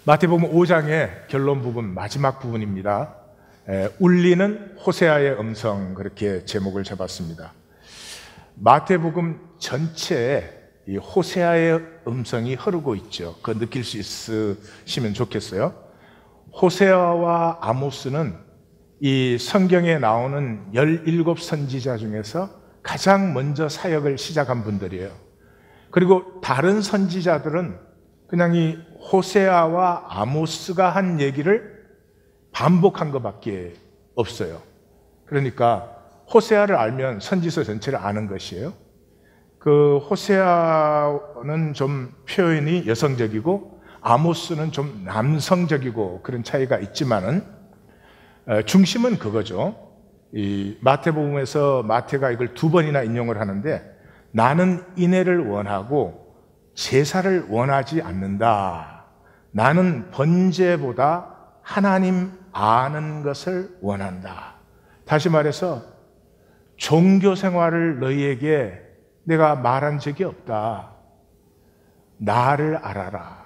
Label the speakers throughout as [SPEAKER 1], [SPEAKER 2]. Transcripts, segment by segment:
[SPEAKER 1] 마태복음 5장의 결론 부분, 마지막 부분입니다. 울리는 호세아의 음성, 그렇게 제목을 잡았습니다. 마태복음 전체에 이 호세아의 음성이 흐르고 있죠. 그거 느낄 수 있으시면 좋겠어요. 호세아와 아모스는 이 성경에 나오는 17선지자 중에서 가장 먼저 사역을 시작한 분들이에요. 그리고 다른 선지자들은 그냥 이 호세아와 아모스가 한 얘기를 반복한 것밖에 없어요. 그러니까 호세아를 알면 선지서 전체를 아는 것이에요. 그 호세아는 좀 표현이 여성적이고 아모스는 좀 남성적이고 그런 차이가 있지만은 중심은 그거죠. 이 마태복음에서 마태가 이걸 2번이나 인용을 하는데, 나는 인애를 원하고 제사를 원하지 않는다. 나는 번제보다 하나님 아는 것을 원한다. 다시 말해서 종교 생활을 너희에게 내가 말한 적이 없다. 나를 알아라.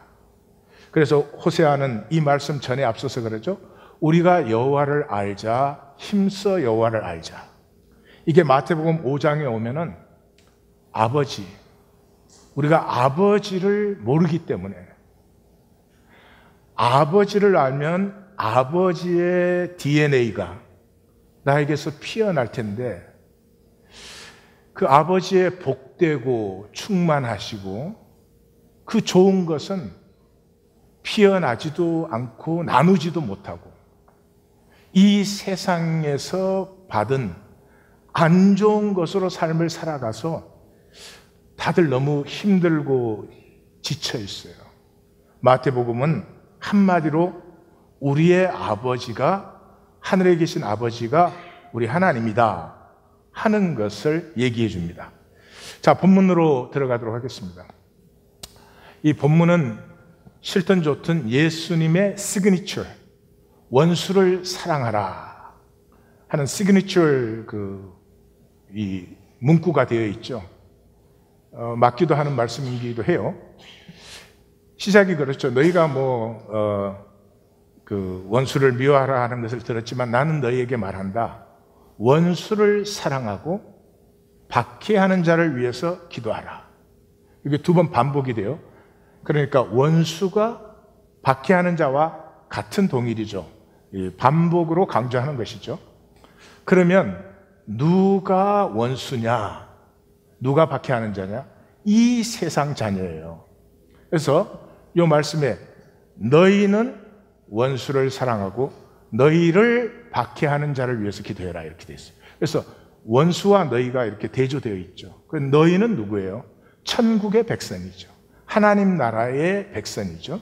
[SPEAKER 1] 그래서 호세아는 이 말씀 전에 앞서서 그러죠. 우리가 여호와를 알자, 힘써 여호와를 알자. 이게 마태복음 5장에 오면은 아버지, 우리가 아버지를 모르기 때문에, 아버지를 알면 아버지의 DNA가 나에게서 피어날 텐데, 그 아버지의 복되고 충만하시고 그 좋은 것은 피어나지도 않고 나누지도 못하고 이 세상에서 받은 안 좋은 것으로 삶을 살아가서 다들 너무 힘들고 지쳐 있어요. 마태복음은 한마디로 우리의 아버지가, 하늘에 계신 아버지가 우리 하나님이다 하는 것을 얘기해 줍니다. 자, 본문으로 들어가도록 하겠습니다. 이 본문은 싫든 좋든 예수님의 시그니처, 원수를 사랑하라 하는 시그니처 이 문구가 되어 있죠. 맞기도 하는 말씀이기도 해요. 시작이 그렇죠. 너희가 원수를 미워하라 하는 것을 들었지만 나는 너희에게 말한다. 원수를 사랑하고 박해하는 자를 위해서 기도하라. 이게 2번 반복이 돼요. 그러니까 원수가 박해하는 자와 같은 동일이죠. 반복으로 강조하는 것이죠. 그러면 누가 원수냐? 누가 박해하는 자냐? 이 세상 자녀예요. 그래서 이 말씀에 너희는 원수를 사랑하고 너희를 박해하는 자를 위해서 기도해라 이렇게 되어 있어요. 그래서 원수와 너희가 이렇게 대조되어 있죠. 너희는 누구예요? 천국의 백성이죠. 하나님 나라의 백성이죠.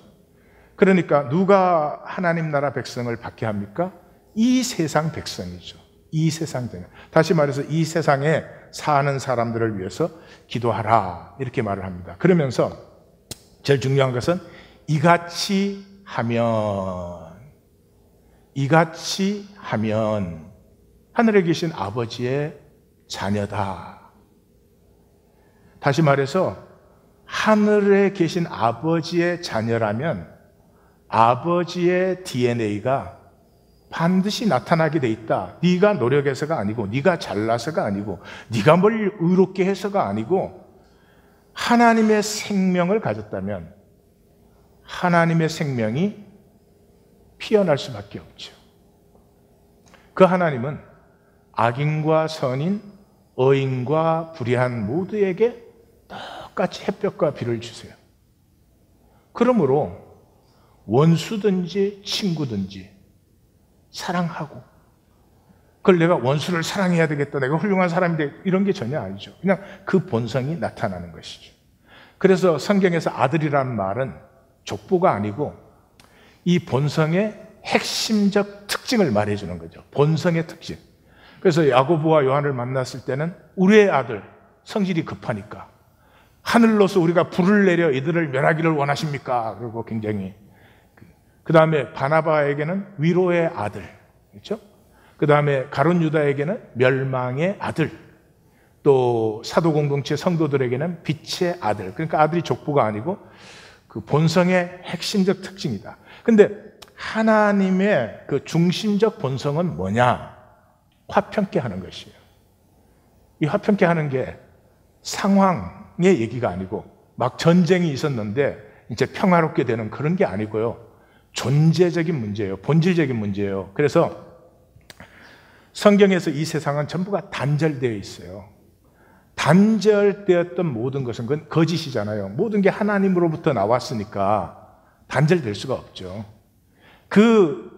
[SPEAKER 1] 그러니까 누가 하나님 나라 백성을 박해합니까? 이 세상 백성이죠. 이 세상 백성. 다시 말해서 이 세상에 사는 사람들을 위해서 기도하라 이렇게 말을 합니다. 그러면서 제일 중요한 것은 이같이 하면 하늘에 계신 아버지의 자녀다. 다시 말해서 하늘에 계신 아버지의 자녀라면 아버지의 DNA가 반드시 나타나게 돼 있다. 네가 노력해서가 아니고, 네가 잘나서가 아니고, 네가 뭘 의롭게 해서가 아니고, 하나님의 생명을 가졌다면 하나님의 생명이 피어날 수밖에 없죠. 그 하나님은 악인과 선인, 의인과 불의한 모두에게 똑같이 햇볕과 비를 주세요. 그러므로 원수든지 친구든지 사랑하고, 그걸 내가 원수를 사랑해야 되겠다, 내가 훌륭한 사람이 되겠다, 이런 게 전혀 아니죠. 그냥 그 본성이 나타나는 것이죠. 그래서 성경에서 아들이라는 말은 족보가 아니고 이 본성의 핵심적 특징을 말해주는 거죠. 본성의 특징. 그래서 야고보와 요한을 만났을 때는 우리의 아들, 성질이 급하니까 하늘로서 우리가 불을 내려 이들을 멸하기를 원하십니까? 그리고 굉장히 그 다음에 바나바에게는 위로의 아들, 그렇죠? 그 다음에 가룟 유다에게는 멸망의 아들, 또 사도 공동체 성도들에게는 빛의 아들. 그러니까 아들이 족보가 아니고 그 본성의 핵심적 특징이다. 근데 하나님의 그 중심적 본성은 뭐냐? 화평케 하는 것이에요. 이 화평케 하는 게 상황의 얘기가 아니고 막 전쟁이 있었는데 이제 평화롭게 되는 그런 게 아니고요. 존재적인 문제예요. 본질적인 문제예요. 그래서 성경에서 이 세상은 전부가 단절되어 있어요. 단절되었던 모든 것은 그건 거짓이잖아요. 모든 게 하나님으로부터 나왔으니까 단절될 수가 없죠. 그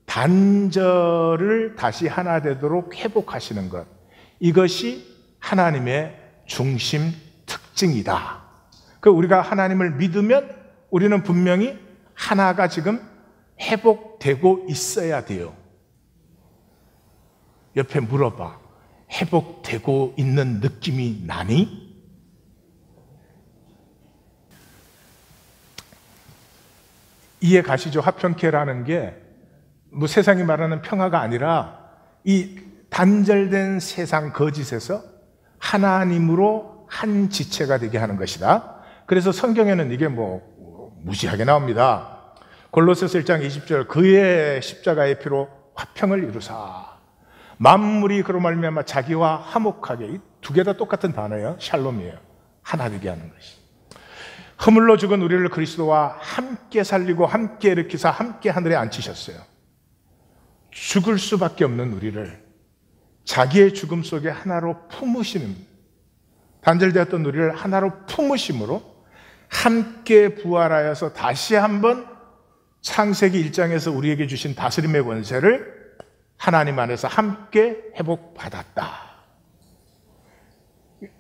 [SPEAKER 1] 단절을 다시 하나 되도록 회복하시는 것, 이것이 하나님의 중심 특징이다. 그 우리가 하나님을 믿으면 우리는 분명히 하나가 지금 회복되고 있어야 돼요. 옆에 물어봐. 회복되고 있는 느낌이 나니? 이해 가시죠? 화평케라는 게 뭐 세상이 말하는 평화가 아니라 이 단절된 세상 거짓에서 하나님으로 한 지체가 되게 하는 것이다. 그래서 성경에는 이게 뭐 무지하게 나옵니다. 골로새서 1장 20절, 그의 십자가의 피로 화평을 이루사 만물이 그로 말미암아 자기와 화목하게. 이 두 개 다 똑같은 단어예요. 샬롬이에요. 하나 되게 하는 것이. 허물로 죽은 우리를 그리스도와 함께 살리고 함께 일으키사 함께 하늘에 앉히셨어요. 죽을 수밖에 없는 우리를 자기의 죽음 속에 하나로 품으시는, 단절되었던 우리를 하나로 품으심으로 함께 부활하여서 다시 한번 창세기 1장에서 우리에게 주신 다스림의 권세를 하나님 안에서 함께 회복받았다.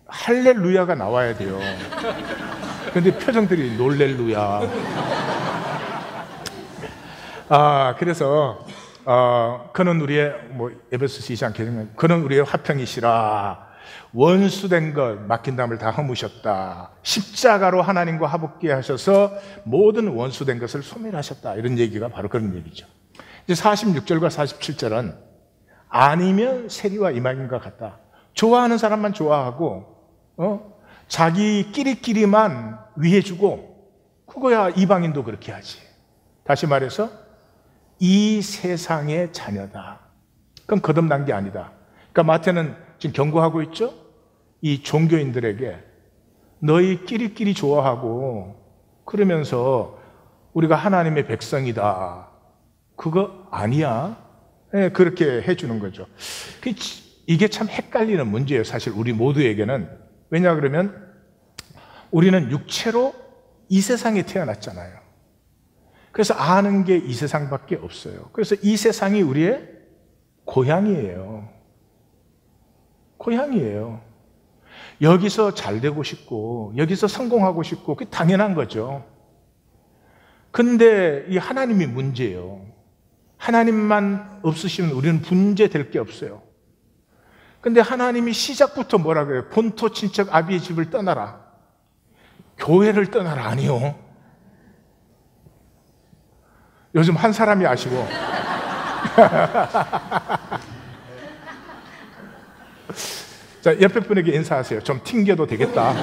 [SPEAKER 1] 할렐루야가 나와야 돼요. 그런데 표정들이 놀렐루야. 그래서 그는 우리의 에베소서 2장 계속 그는 우리의 화평이시라. 원수된 것 맡긴담을 다 허무셨다. 십자가로 하나님과 화목케 하셔서 모든 원수된 것을 소멸하셨다. 이런 얘기가 바로 그런 얘기죠. 이제 46절과 47절은 아니면 세리와 이방인과 같다. 좋아하는 사람만 좋아하고 자기끼리끼리만 위해주고, 그거야 이방인도 그렇게 하지. 다시 말해서 이 세상의 자녀다. 그건 거듭난 게 아니다. 그러니까 마태는 지금 경고하고 있죠. 이 종교인들에게 너희 끼리끼리 좋아하고 그러면서 우리가 하나님의 백성이다, 그거 아니야. 네, 그렇게 해주는 거죠. 이게 참 헷갈리는 문제예요. 사실 우리 모두에게는. 왜냐 그러면 우리는 육체로 이 세상에 태어났잖아요. 그래서 아는 게 이 세상밖에 없어요. 그래서 이 세상이 우리의 고향이에요. 고향이에요. 여기서 잘 되고 싶고 여기서 성공하고 싶고 그게 당연한 거죠. 근데 이 하나님이 문제예요. 하나님만 없으시면 우리는 문제될 게 없어요. 근데 하나님이 시작부터 뭐라 그래요? 본토 친척 아비의 집을 떠나라. 교회를 떠나라 아니요. 요즘 한 사람이 아시고 자, 옆에 분에게 인사하세요. 좀 튕겨도 되겠다.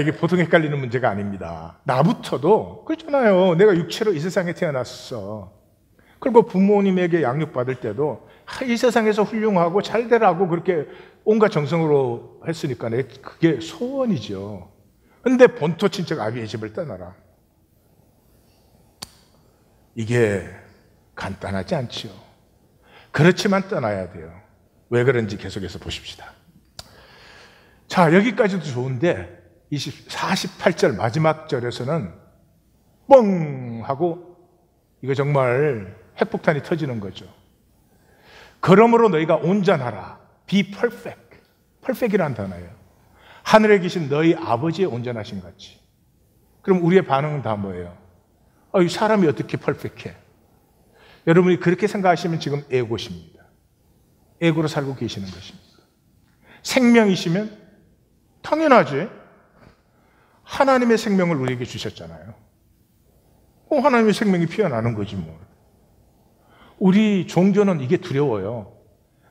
[SPEAKER 1] 이게 보통 헷갈리는 문제가 아닙니다. 나부터도 그렇잖아요. 내가 육체로 이 세상에 태어났어. 그리고 부모님에게 양육받을 때도 이 세상에서 훌륭하고 잘 되라고 그렇게 온갖 정성으로 했으니까 그게 소원이죠. 근데 본토 친척 아비의 집을 떠나라. 이게 간단하지 않지요. 그렇지만 떠나야 돼요. 왜 그런지 계속해서 보십시다. 자, 여기까지도 좋은데 48절 마지막 절에서는 뻥 하고 이거 정말 핵폭탄이 터지는 거죠. 그러므로 너희가 온전하라. Be perfect. perfect이라는 단어예요. 하늘에 계신 너희 아버지의 온전하신 같이. 그럼 우리의 반응은 다 뭐예요? 이 사람이 어떻게 퍼펙트해? 여러분이 그렇게 생각하시면 지금 에고십니다. 에고로 살고 계시는 것입니다. 생명이시면 당연하지. 하나님의 생명을 우리에게 주셨잖아요. 하나님의 생명이 피어나는 거지 뭐. 우리 종교는 이게 두려워요.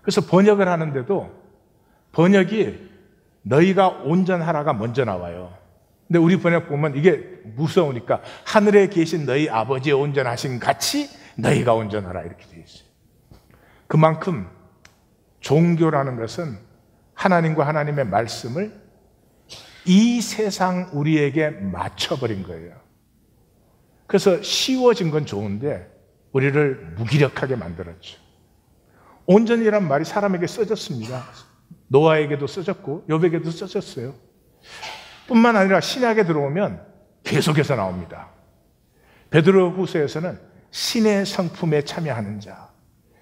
[SPEAKER 1] 그래서 번역을 하는데도 번역이 너희가 온전하라가 먼저 나와요. 근데 우리 번역 보면 이게 무서우니까 하늘에 계신 너희 아버지의 온전하신 같이 너희가 온전하라 이렇게 되어 있어요. 그만큼 종교라는 것은 하나님과 하나님의 말씀을 이 세상 우리에게 맞춰버린 거예요. 그래서 쉬워진 건 좋은데 우리를 무기력하게 만들었죠. 온전이란 말이 사람에게 써졌습니다. 노아에게도 써졌고 욥에게도 써졌어요. 뿐만 아니라 신약에 들어오면 계속해서 나옵니다. 베드로후서에서는 신의 성품에 참여하는 자,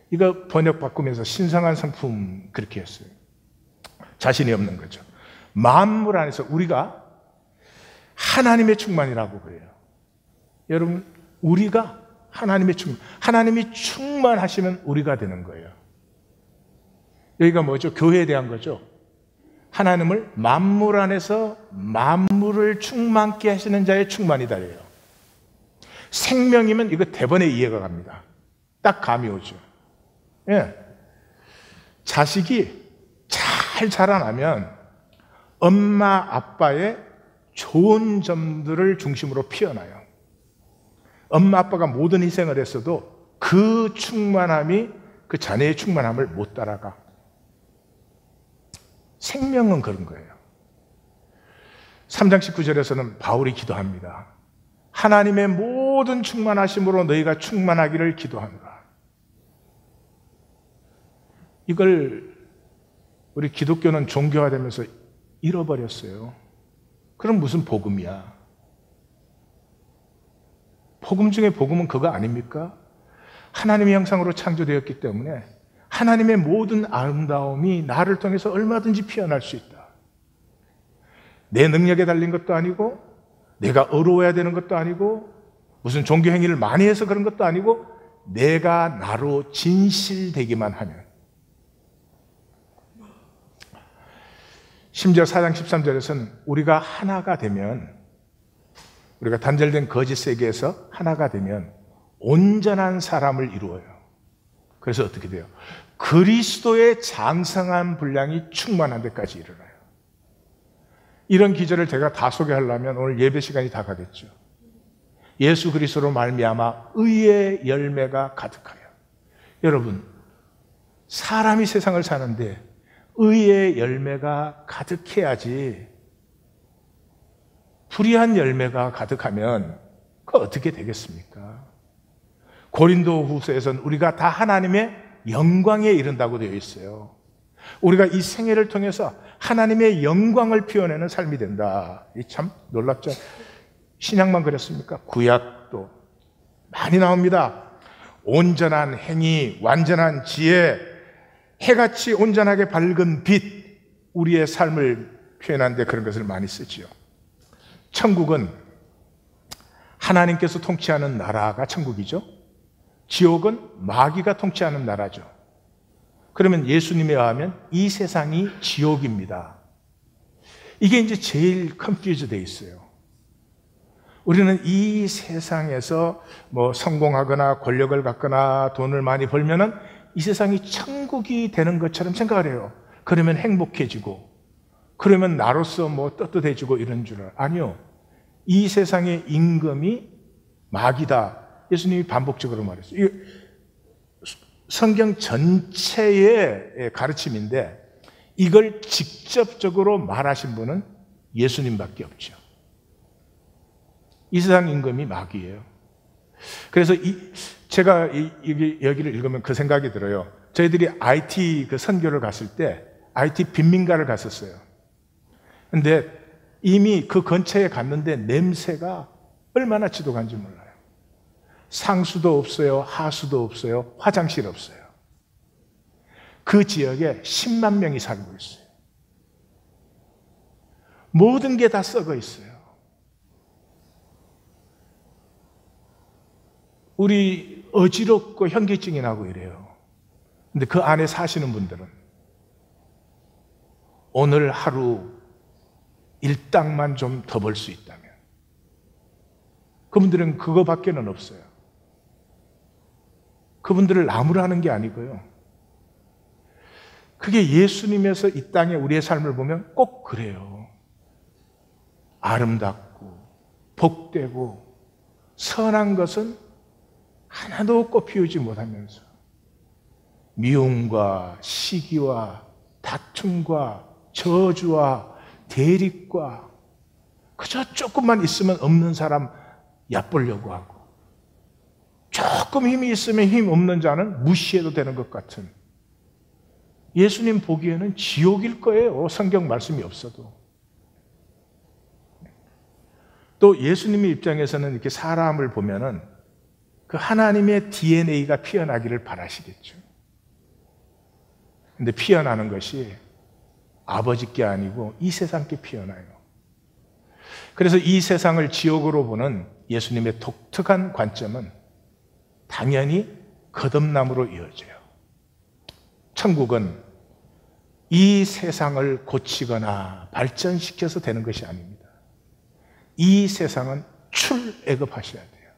[SPEAKER 1] 이거 번역 바꾸면서 신성한 성품 그렇게 했어요. 자신이 없는 거죠. 만물 안에서 우리가 하나님의 충만이라고 그래요. 여러분, 우리가 하나님의 충만, 하나님이 충만하시면 우리가 되는 거예요. 여기가 뭐죠? 교회에 대한 거죠. 하나님을 만물 안에서 만물을 충만케 하시는 자의 충만이다래요. 생명이면 이거 대번에 이해가 갑니다. 딱 감이 오죠. 예. 자식이 잘 자라나면 엄마 아빠의 좋은 점들을 중심으로 피어나요. 엄마 아빠가 모든 희생을 했어도 그 충만함이 그 자녀의 충만함을 못 따라가. 생명은 그런 거예요. 3장 19절에서는 바울이 기도합니다. 하나님의 모든 충만하심으로 너희가 충만하기를 기도하노라. 이걸 우리 기독교는 종교화되면서 잃어버렸어요. 그럼 무슨 복음이야? 복음 중에 복음은 그거 아닙니까? 하나님의 형상으로 창조되었기 때문에 하나님의 모든 아름다움이 나를 통해서 얼마든지 피어날 수 있다. 내 능력에 달린 것도 아니고 내가 어려워야 되는 것도 아니고 무슨 종교 행위를 많이 해서 그런 것도 아니고 내가 나로 진실되기만 하면. 심지어 4장 13절에서는 우리가 하나가 되면, 우리가 단절된 거짓 세계에서 하나가 되면 온전한 사람을 이루어요. 그래서 어떻게 돼요? 그리스도의 장성한 분량이 충만한 데까지 이르러요. 이런 기절을 제가 다 소개하려면 오늘 예배 시간이 다 가겠죠. 예수 그리스도로 말미암아 의의 열매가 가득하여. 여러분, 사람이 세상을 사는데 의의 열매가 가득해야지. 불의한 열매가 가득하면 그거 어떻게 되겠습니까? 고린도 후서에서는 우리가 다 하나님의 영광에 이른다고 되어 있어요. 우리가 이 생애를 통해서 하나님의 영광을 피워내는 삶이 된다. 이 참 놀랍죠? 신약만 그랬습니까? 구약도 많이 나옵니다. 온전한 행위, 완전한 지혜, 해같이 온전하게 밝은 빛, 우리의 삶을 표현하는데 그런 것을 많이 쓰지요. 천국은 하나님께서 통치하는 나라가 천국이죠. 지옥은 마귀가 통치하는 나라죠. 그러면 예수님에 의하면 이 세상이 지옥입니다. 이게 이제 제일 컨퓨즈 돼 있어요. 우리는 이 세상에서 뭐 성공하거나 권력을 갖거나 돈을 많이 벌면은 이 세상이 천국이 되는 것처럼 생각을 해요. 그러면 행복해지고, 그러면 나로서 뭐 떳떳해지고 이런 줄 알아요. 아니요. 이 세상의 임금이 마귀다. 예수님이 반복적으로 말했어요. 성경 전체의 가르침인데 이걸 직접적으로 말하신 분은 예수님밖에 없죠. 이 세상 임금이 마귀예요. 그래서 제가 여기를 읽으면 그 생각이 들어요. 저희들이 IT 그 선교를 갔을 때 IT 빈민가를 갔었어요. 근데 이미 그 근처에 갔는데 냄새가 얼마나 지독한지 몰라요. 상수도 없어요. 하수도 없어요. 화장실 없어요. 그 지역에 10만 명이 살고 있어요. 모든 게 다 썩어 있어요. 우리 어지럽고 현기증이 나고 이래요. 근데 그 안에 사시는 분들은 오늘 하루 일당만 좀 더 벌 수 있다면 그분들은 그거밖에는 없어요. 그분들을 나무라는 게 아니고요. 그게 예수님에서 이 땅에 우리의 삶을 보면 꼭 그래요. 아름답고 복되고 선한 것은 하나도 꽃피우지 못하면서 미움과 시기와 다툼과 저주와 대립과 그저 조금만 있으면 없는 사람 얕보려고 하고 조금 힘이 있으면 힘 없는 자는 무시해도 되는 것 같은 예수님 보기에는 지옥일 거예요. 성경 말씀이 없어도. 또 예수님의 입장에서는 이렇게 사람을 보면은 그 하나님의 DNA가 피어나기를 바라시겠죠. 근데 피어나는 것이 아버지께 아니고 이 세상께 피어나요. 그래서 이 세상을 지옥으로 보는 예수님의 독특한 관점은 당연히 거듭남으로 이어져요. 천국은 이 세상을 고치거나 발전시켜서 되는 것이 아닙니다. 이 세상은 출애굽하셔야 돼요.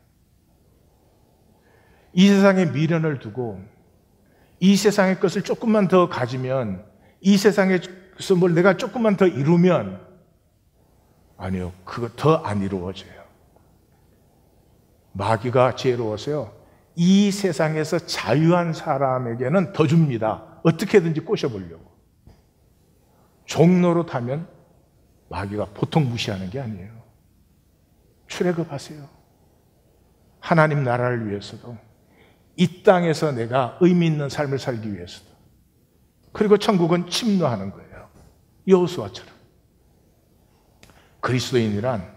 [SPEAKER 1] 이 세상에 미련을 두고 이 세상의 것을 조금만 더 가지면 이 세상에서 뭘 내가 조금만 더 이루면 아니요, 그거 더 안 이루어져요. 마귀가 지혜로워서요, 이 세상에서 자유한 사람에게는 더 줍니다. 어떻게든지 꼬셔보려고. 종로로 타면 마귀가 보통 무시하는 게 아니에요. 출애굽하세요. 하나님 나라를 위해서도, 이 땅에서 내가 의미 있는 삶을 살기 위해서도. 그리고 천국은 침노하는 거예요. 여호수아처럼. 그리스도인이란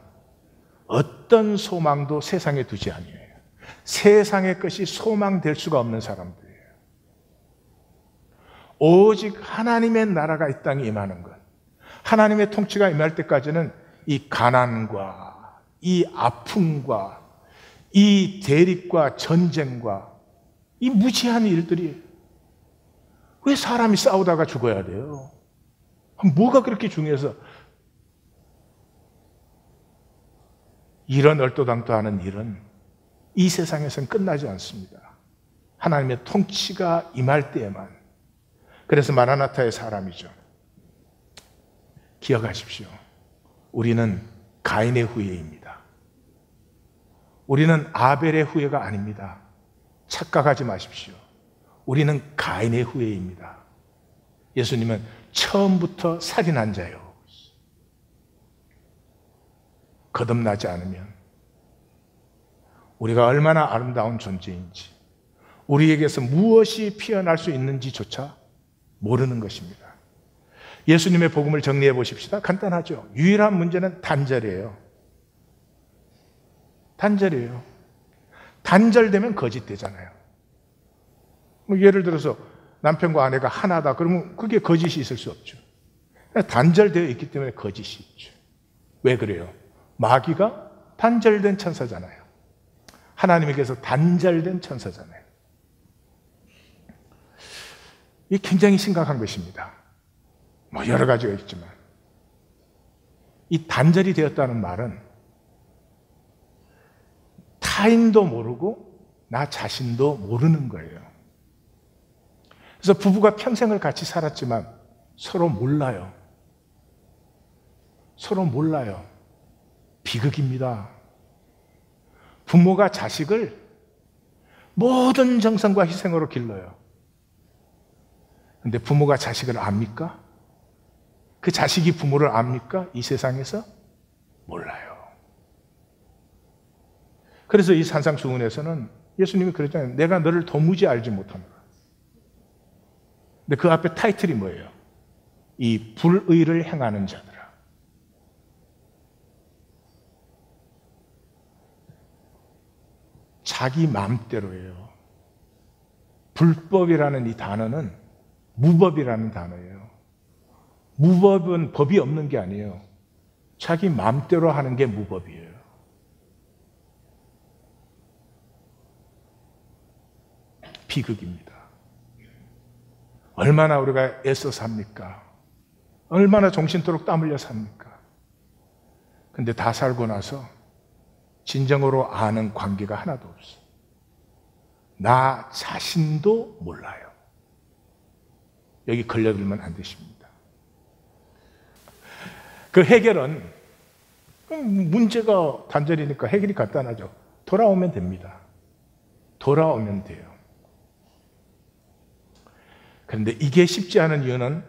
[SPEAKER 1] 어떤 소망도 세상에 두지 아니에요. 세상의 것이 소망될 수가 없는 사람들이에요. 오직 하나님의 나라가 이 땅에 임하는 것, 하나님의 통치가 임할 때까지는 이 가난과 이 아픔과 이 대립과 전쟁과 이 무지한 일들이, 왜 사람이 싸우다가 죽어야 돼요? 뭐가 그렇게 중요해서 이런 얼토당토하는 일은 이 세상에서는 끝나지 않습니다. 하나님의 통치가 임할 때에만. 그래서 마라나타의 사람이죠. 기억하십시오. 우리는 가인의 후예입니다. 우리는 아벨의 후예가 아닙니다. 착각하지 마십시오. 우리는 가인의 후예입니다. 예수님은 처음부터 살인한 자요. 거듭나지 않으면 우리가 얼마나 아름다운 존재인지, 우리에게서 무엇이 피어날 수 있는지조차 모르는 것입니다. 예수님의 복음을 정리해 보십시다. 간단하죠. 유일한 문제는 단절이에요. 단절이에요. 단절되면 거짓되잖아요. 예를 들어서 남편과 아내가 하나다 그러면 그게 거짓이 있을 수 없죠. 단절되어 있기 때문에 거짓이 있죠. 왜 그래요? 마귀가 단절된 천사잖아요. 하나님에게서 단절된 천사잖아요. 이게 굉장히 심각한 것입니다. 여러 가지가 있지만 이 단절이 되었다는 말은 타인도 모르고 나 자신도 모르는 거예요. 그래서 부부가 평생을 같이 살았지만 서로 몰라요. 서로 몰라요. 비극입니다. 부모가 자식을 모든 정성과 희생으로 길러요. 근데 부모가 자식을 압니까? 그 자식이 부모를 압니까? 이 세상에서? 몰라요. 그래서 이 산상수훈에서는 예수님이 그랬잖아요. 내가 너를 도무지 알지 못하노라. 근데 그 앞에 타이틀이 뭐예요? 이 불의를 행하는 자들아. 자기 마음대로예요. 불법이라는 이 단어는 무법이라는 단어예요. 무법은 법이 없는 게 아니에요. 자기 마음대로 하는 게 무법이에요. 비극입니다. 얼마나 우리가 애써 삽니까? 얼마나 정신토록 땀 흘려 삽니까? 근데 다 살고 나서 진정으로 아는 관계가 하나도 없어. 나 자신도 몰라요. 여기 걸려들면 안 되십니다. 그 해결은 문제가 단절이니까 해결이 간단하죠. 돌아오면 됩니다. 돌아오면 돼요. 그런데 이게 쉽지 않은 이유는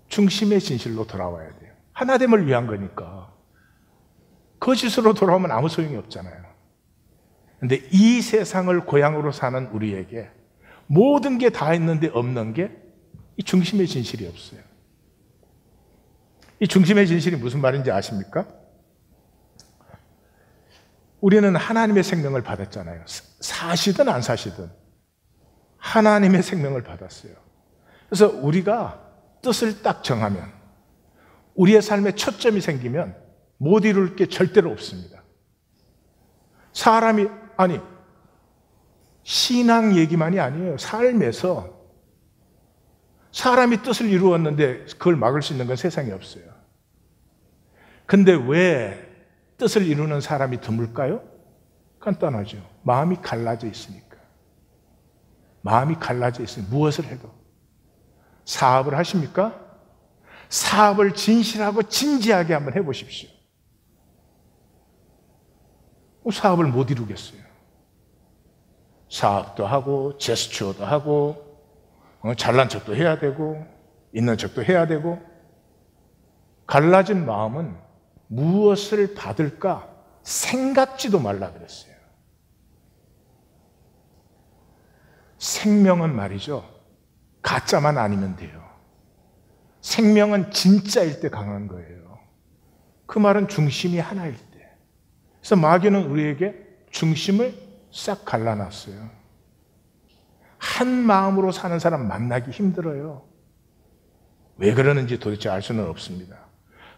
[SPEAKER 1] 중심의 진실로 돌아와야 돼요. 하나됨을 위한 거니까. 거짓으로 돌아오면 아무 소용이 없잖아요. 그런데 이 세상을 고향으로 사는 우리에게 모든 게 다 있는데 없는 게 이 중심의 진실이 없어요. 이 중심의 진실이 무슨 말인지 아십니까? 우리는 하나님의 생명을 받았잖아요. 사시든 안 사시든 하나님의 생명을 받았어요. 그래서 우리가 뜻을 딱 정하면, 우리의 삶에 초점이 생기면 못 이룰 게 절대로 없습니다. 사람이, 아니, 신앙 얘기만이 아니에요. 삶에서 사람이 뜻을 이루었는데 그걸 막을 수 있는 건 세상에 없어요. 근데 왜 뜻을 이루는 사람이 드물까요? 간단하죠. 마음이 갈라져 있으니까. 마음이 갈라져 있으니 무엇을 해도. 사업을 하십니까? 사업을 진실하고 진지하게 한번 해보십시오. 사업을 못 이루겠어요. 사업도 하고 제스처도 하고 잘난 척도 해야 되고 있는 척도 해야 되고, 갈라진 마음은 무엇을 받을까 생각지도 말라 그랬어요. 생명은 말이죠, 가짜만 아니면 돼요. 생명은 진짜일 때 강한 거예요. 그 말은 중심이 하나일 때. 그래서 마귀는 우리에게 중심을 싹 갈라놨어요. 한 마음으로 사는 사람 만나기 힘들어요. 왜 그러는지 도대체 알 수는 없습니다.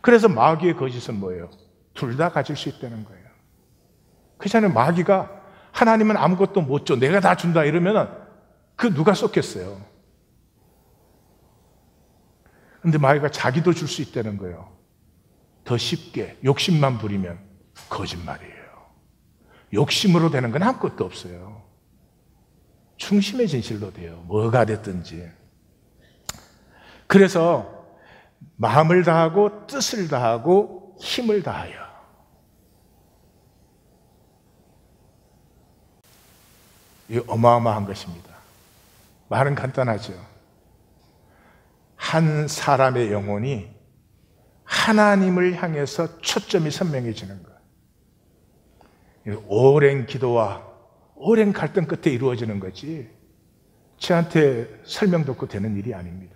[SPEAKER 1] 그래서 마귀의 거짓은 뭐예요? 둘 다 가질 수 있다는 거예요. 그렇잖아요. 마귀가 하나님은 아무것도 못 줘, 내가 다 준다 이러면 그 누가 쏟겠어요? 근데 마귀가 자기도 줄 수 있다는 거예요. 더 쉽게 욕심만 부리면 거짓말이에요. 욕심으로 되는 건 아무것도 없어요. 중심의 진실로 돼요. 뭐가 됐든지. 그래서 마음을 다하고 뜻을 다하고 힘을 다하여. 이거 어마어마한 것입니다. 말은 간단하죠. 한 사람의 영혼이 하나님을 향해서 초점이 선명해지는 것. 오랜 기도와 오랜 갈등 끝에 이루어지는 거지, 저한테 설명 듣고 되는 일이 아닙니다.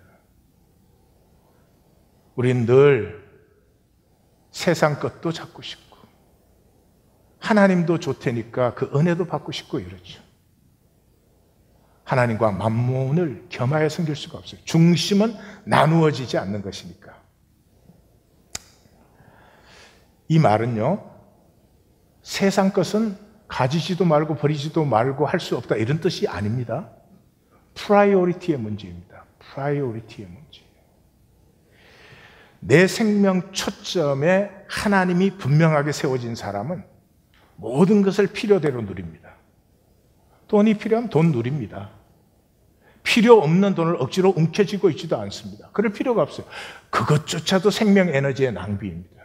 [SPEAKER 1] 우린 늘 세상 것도 잡고 싶고 하나님도 좋다니까 그 은혜도 받고 싶고 이러죠. 하나님과 만몬을 겸하여 섬길 수가 없어요. 중심은 나누어지지 않는 것이니까. 이 말은요, 세상 것은 가지지도 말고 버리지도 말고 할 수 없다 이런 뜻이 아닙니다. 프라이오리티의 문제입니다. 프라이오리티의 문제. 내 생명 초점에 하나님이 분명하게 세워진 사람은 모든 것을 필요대로 누립니다. 돈이 필요하면 돈 누립니다. 필요 없는 돈을 억지로 움켜쥐고 있지도 않습니다. 그럴 필요가 없어요. 그것조차도 생명 에너지의 낭비입니다.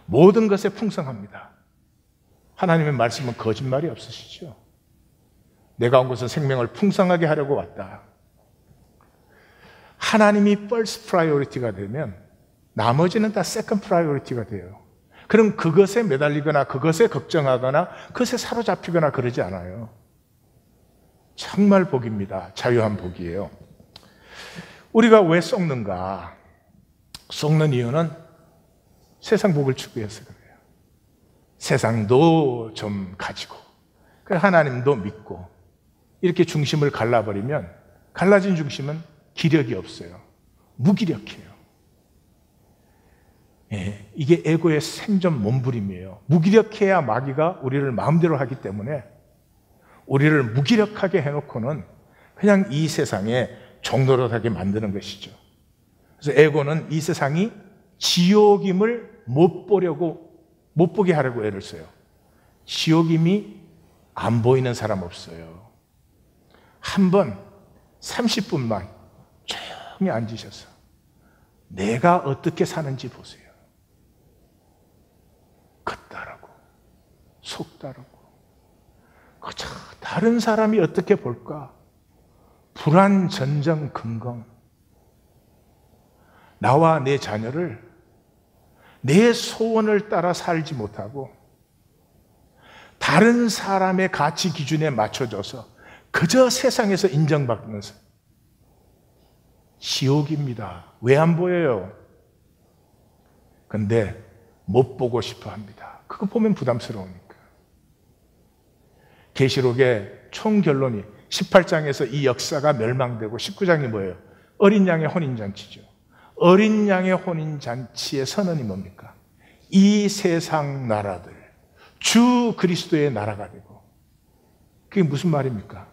[SPEAKER 1] 모든 것에 풍성합니다. 하나님의 말씀은 거짓말이 없으시죠. 내가 온 것은 생명을 풍성하게 하려고 왔다. 하나님이 first priority가 되면 나머지는 다 second priority가 돼요. 그럼 그것에 매달리거나 그것에 걱정하거나 그것에 사로잡히거나 그러지 않아요. 정말 복입니다. 자유한 복이에요. 우리가 왜 썩는가? 썩는 이유는 세상 복을 추구해서 그래요. 세상도 좀 가지고 하나님도 믿고 이렇게 중심을 갈라버리면 갈라진 중심은 기력이 없어요. 무기력해요. 예, 이게 에고의 생존 몸부림이에요. 무기력해야 마귀가 우리를 마음대로 하기 때문에 우리를 무기력하게 해놓고는 그냥 이 세상에 종노릇하게 만드는 것이죠. 그래서 에고는 이 세상이 지옥임을 못 보게 하려고 애를 써요. 지옥임이 안 보이는 사람 없어요. 한 번 30분만 조용히 앉으셔서 내가 어떻게 사는지 보세요. 겉다라고, 속다라고. 그저 다른 사람이 어떻게 볼까? 불안, 전정, 긍긍. 나와 내 자녀를 내 소원을 따라 살지 못하고 다른 사람의 가치 기준에 맞춰져서 그저 세상에서 인정받는 삶. 지옥입니다. 왜 안 보여요? 근데 못 보고 싶어 합니다. 그거 보면 부담스러우니까. 계시록의 총 결론이 18장에서 이 역사가 멸망되고 19장이 뭐예요? 어린 양의 혼인잔치죠. 어린 양의 혼인잔치의 선언이 뭡니까? 이 세상 나라들, 주 그리스도의 나라가 되고, 그게 무슨 말입니까?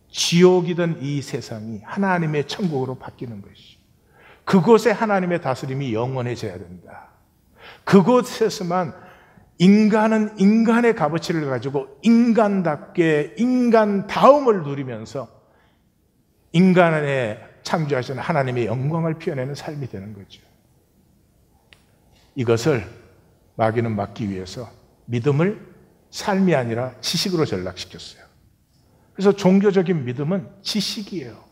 [SPEAKER 1] 지옥이던 이 세상이 하나님의 천국으로 바뀌는 것이죠. 그곳에 하나님의 다스림이 영원해져야 된다. 그곳에서만 인간은 인간의 값어치를 가지고 인간답게 인간다움을 누리면서 인간의 창조하신 하나님의 영광을 피워내는 삶이 되는 거죠. 이것을 마귀는 막기 위해서 믿음을 삶이 아니라 지식으로 전락시켰어요. 그래서 종교적인 믿음은 지식이에요.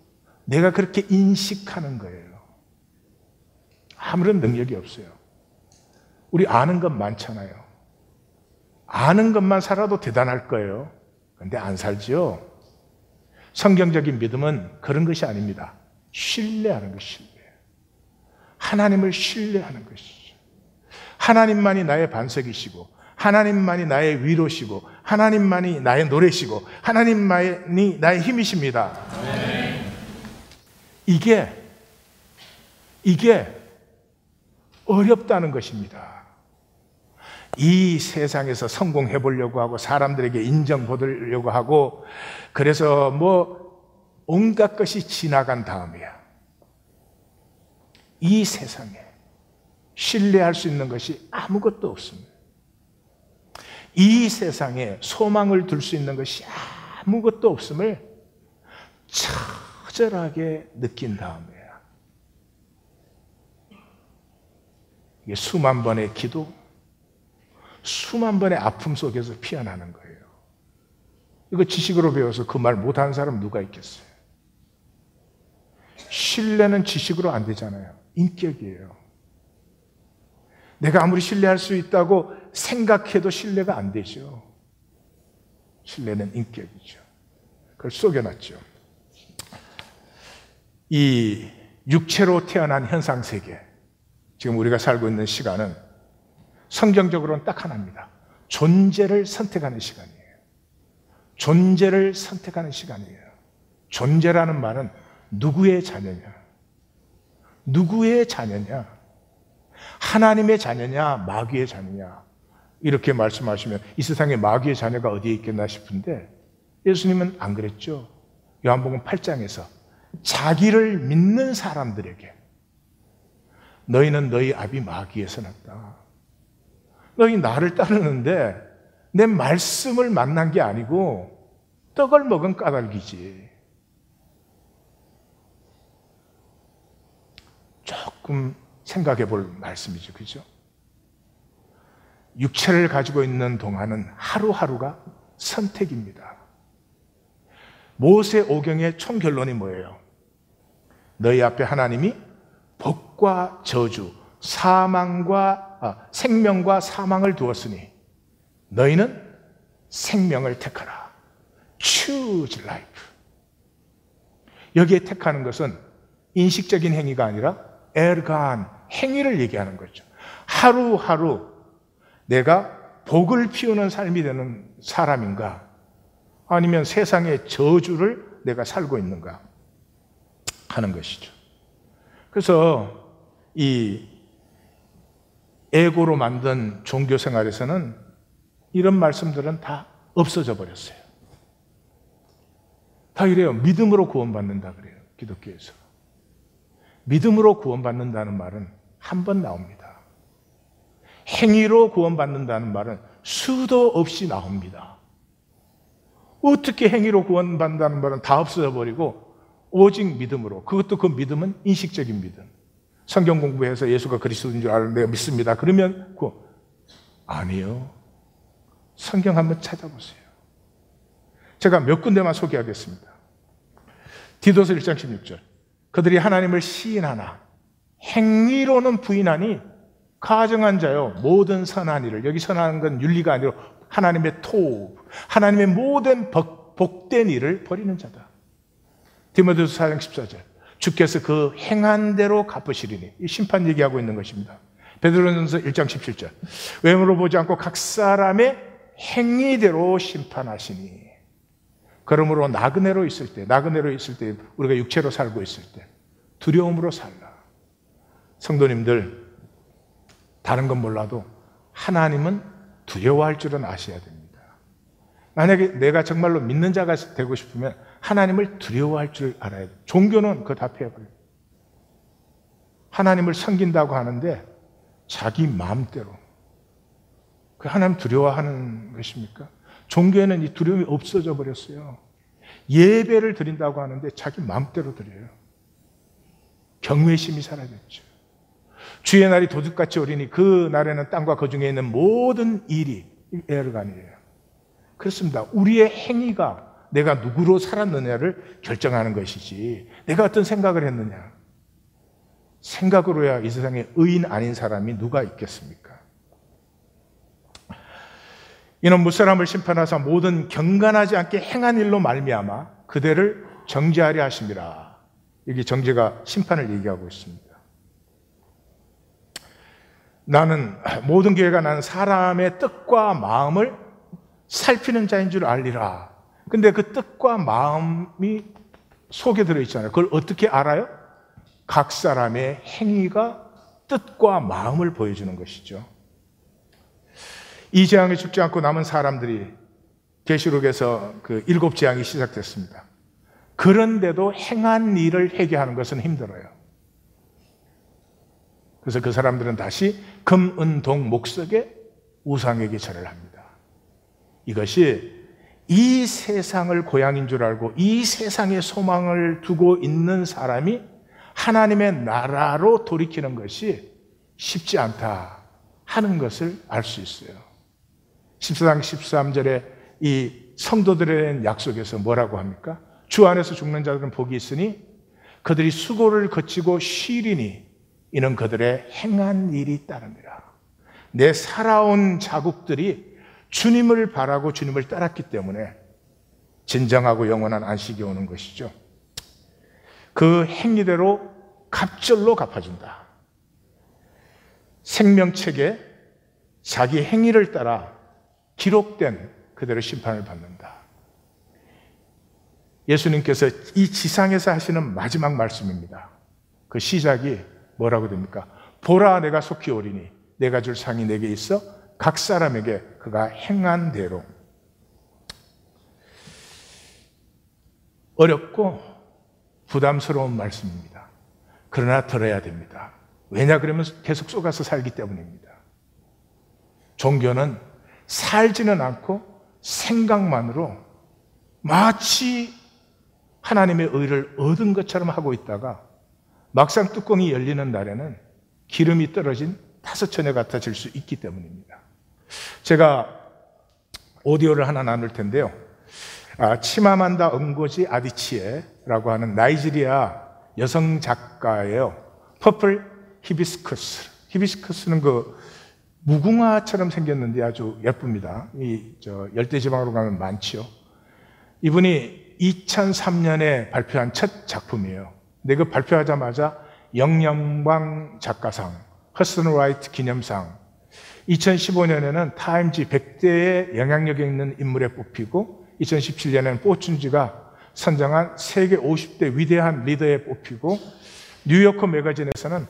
[SPEAKER 1] 내가 그렇게 인식하는 거예요. 아무런 능력이 없어요. 우리 아는 것 많잖아요. 아는 것만 살아도 대단할 거예요. 그런데 안 살지요. 성경적인 믿음은 그런 것이 아닙니다. 신뢰하는 것, 신뢰. 하나님을 신뢰하는 것이죠. 하나님만이 나의 반석이시고 하나님만이 나의 위로시고 하나님만이 나의 노래시고 하나님만이 나의 힘이십니다. 이게 어렵다는 것입니다. 이 세상에서 성공해 보려고 하고 사람들에게 인정받으려고 하고 그래서 온갖 것이 지나간 다음이야. 이 세상에 신뢰할 수 있는 것이 아무것도 없습니다. 이 세상에 소망을 둘 수 있는 것이 아무것도 없음을 처절하게 느낀 다음에야 이게 수만 번의 기도, 수만 번의 아픔 속에서 피어나는 거예요. 이거 지식으로 배워서 그 말 못하는 사람 누가 있겠어요? 신뢰는 지식으로 안 되잖아요. 인격이에요. 내가 아무리 신뢰할 수 있다고 생각해도 신뢰가 안 되죠. 신뢰는 인격이죠. 그걸 속여놨죠. 이 육체로 태어난 현상세계, 지금 우리가 살고 있는 시간은 성경적으로는 딱 하나입니다. 존재를 선택하는 시간이에요. 존재를 선택하는 시간이에요. 존재라는 말은 누구의 자녀냐? 누구의 자녀냐? 하나님의 자녀냐? 마귀의 자녀냐? 이렇게 말씀하시면 이 세상에 마귀의 자녀가 어디에 있겠나 싶은데 예수님은 안 그랬죠. 요한복음 8장에서 자기를 믿는 사람들에게 너희는 너희 아비 마귀에서 났다. 너희 나를 따르는데 내 말씀을 만난 게 아니고 떡을 먹은 까닭이지. 조금 생각해 볼 말씀이죠. 그죠? 육체를 가지고 있는 동안은 하루하루가 선택입니다. 모세 오경의 총결론이 뭐예요? 너희 앞에 하나님이 복과 저주, 생명과 사망을 두었으니 너희는 생명을 택하라. Choose life. 여기에 택하는 것은 인식적인 행위가 아니라 에르간, 행위를 얘기하는 거죠. 하루하루 내가 복을 피우는 삶이 되는 사람인가? 아니면 세상의 저주를 내가 살고 있는가? 하는 것이죠. 그래서 이 에고로 만든 종교 생활에서는 이런 말씀들은 다 없어져 버렸어요. 다 이래요. 믿음으로 구원받는다 그래요. 기독교에서. 믿음으로 구원받는다는 말은 한 번 나옵니다. 행위로 구원받는다는 말은 수도 없이 나옵니다. 어떻게 행위로 구원받는다는 말은 다 없어져 버리고 오직 믿음으로. 그것도 그 믿음은 인식적인 믿음. 성경 공부해서 예수가 그리스도인 줄 알고 내가 믿습니다. 그러면 아니요. 성경 한번 찾아보세요. 제가 몇 군데만 소개하겠습니다. 디도서 1장 16절. 그들이 하나님을 시인하나 행위로는 부인하니 가증한 자요 모든 선한 일을, 여기 선한 건 윤리가 아니라 하나님의 하나님의 모든 복된 일을 버리는 자다. 디모데후서 4장 14절. 주께서 그 행한 대로 갚으시리니. 이 심판 얘기하고 있는 것입니다. 베드로전서 1장 17절. 외모로 보지 않고 각 사람의 행위대로 심판하시니. 그러므로 나그네로 있을 때 우리가 육체로 살고 있을 때 두려움으로 살라. 성도님들, 다른 건 몰라도 하나님은 두려워할 줄은 아셔야 됩니다. 만약에 내가 정말로 믿는 자가 되고 싶으면 하나님을 두려워할 줄 알아야 돼요. 종교는 그거 다 패해버려요. 하나님을 섬긴다고 하는데 자기 마음대로. 그 하나님 두려워하는 것입니까? 종교에는 이 두려움이 없어져 버렸어요. 예배를 드린다고 하는데 자기 마음대로 드려요. 경외심이 사라졌죠. 주의 날이 도둑같이 오리니 그 날에는 땅과 그 중에 있는 모든 일이 에르간이에요. 그렇습니다. 우리의 행위가 내가 누구로 살았느냐를 결정하는 것이지 내가 어떤 생각을 했느냐. 생각으로야 이 세상에 의인 아닌 사람이 누가 있겠습니까? 이는 무사람을 심판하사 모든 경건하지 않게 행한 일로 말미암아 그대를 정죄하려 하심이라. 여기 정죄가 심판을 얘기하고 있습니다. 모든 교회가 나는 사람의 뜻과 마음을 살피는 자인 줄 알리라. 근데 그 뜻과 마음이 속에 들어있잖아요. 그걸 어떻게 알아요? 각 사람의 행위가 뜻과 마음을 보여주는 것이죠. 이 재앙에 죽지 않고 남은 사람들이 계시록에서 그 7 재앙이 시작됐습니다. 그런데도 행한 일을 회개하는 것은 힘들어요. 그래서 그 사람들은 다시 금, 은, 동, 목석의 우상에게 절을 합니다. 이것이 이 세상을 고향인 줄 알고 이 세상에 소망을 두고 있는 사람이 하나님의 나라로 돌이키는 것이 쉽지 않다 하는 것을 알 수 있어요. 14장 13절에 이 성도들의 약속에서 뭐라고 합니까? 주 안에서 죽는 자들은 복이 있으니 그들이 수고를 거치고 쉬리니 이는 그들의 행한 일이 따릅니다. 내 살아온 자국들이 주님을 바라고 주님을 따랐기 때문에 진정하고 영원한 안식이 오는 것이죠. 그 행위대로 갑절로 갚아준다. 생명책에 자기 행위를 따라 기록된 그대로 심판을 받는다. 예수님께서 이 지상에서 하시는 마지막 말씀입니다. 그 시작이 뭐라고 됩니까? 보라 내가 속히 오리니 내가 줄 상이 내게 있어 각 사람에게 그가 행한 대로. 어렵고 부담스러운 말씀입니다. 그러나 들어야 됩니다. 왜냐 그러면 계속 속아서 살기 때문입니다. 종교는 살지는 않고 생각만으로 마치 하나님의 의를 얻은 것처럼 하고 있다가 막상 뚜껑이 열리는 날에는 기름이 떨어진 5처녀 같아질 수 있기 때문입니다. 제가 오디오를 하나 나눌 텐데요. 치마만다 응고지 아디치에라고 하는 나이지리아 여성 작가예요. 퍼플 히비스커스. 히비스커스는 그 무궁화처럼 생겼는데 아주 예쁩니다. 열대지방으로 가면 많지요. 이분이 2003년에 발표한 첫 작품이에요. 근데 그 발표하자마자 영영방 작가상, 허슨 라이트 기념상, 2015년에는 타임지 100대의 영향력이 있는 인물에 뽑히고 2017년에는 포춘지가 선정한 세계 50대 위대한 리더에 뽑히고 뉴요커 매거진에서는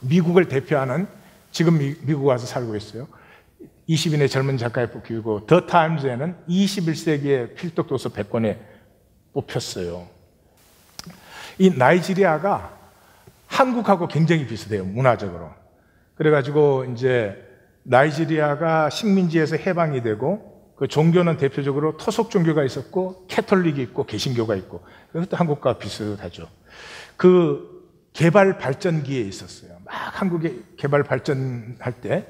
[SPEAKER 1] 미국을 대표하는, 지금 미국 와서 살고 있어요, 20인의 젊은 작가에 뽑히고 더 타임즈에는 21세기의 필독도서 100권에 뽑혔어요. 이 나이지리아가 한국하고 굉장히 비슷해요, 문화적으로. 그래가지고 이제 나이지리아가 식민지에서 해방이 되고 그 종교는 대표적으로 토속 종교가 있었고 캐톨릭이 있고 개신교가 있고 그것도 한국과 비슷하죠. 그 개발 발전기에 있었어요. 막 한국이 개발 발전할 때